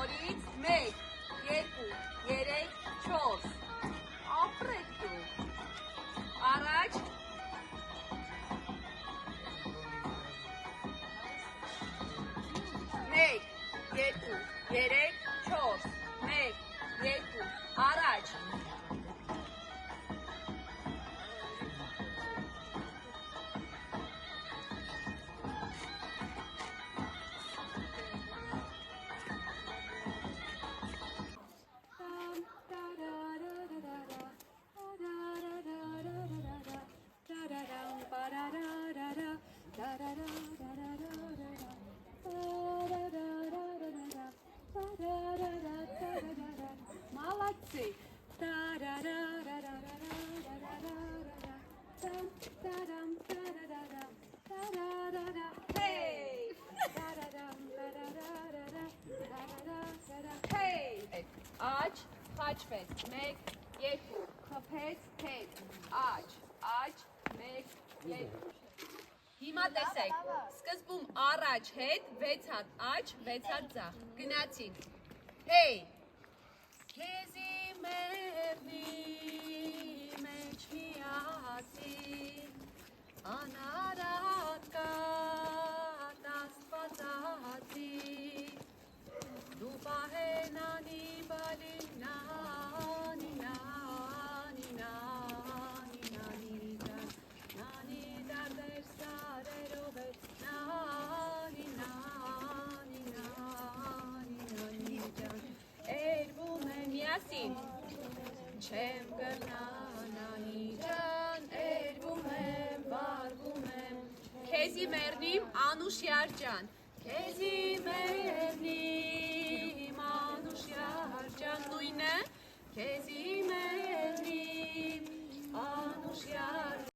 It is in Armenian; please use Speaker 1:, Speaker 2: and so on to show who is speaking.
Speaker 1: Նորից 1, 2, 3, 4 ապրեք դու առաջ 1, 2, 3, 4 1, 2 առաջ Молодцы! Աջ, խաչվեց, 1, 2, խփեց, հետ, աջ, 1, 2 Հիմա տեսեք, սկզբում առաջ հետ, 6 հատ աջ, 6 հատ ձախ, գնացին, հեյ, քեզի մերնի մեջ միացին, անարատ կատ աստվածացի, դու պահեն անի բալի նանի նանի նանի նանի նանի դարդեր սարերով է նանի նանի նանի նանի ջան երվում եմ միասին չեմ կրնա նանի ջան երվում եմ վարվում եմ քեզի մերնիմ Անուշյար ջան քեզի մերնիմ Անուշյար ջան նույնը քեզի մերնիմ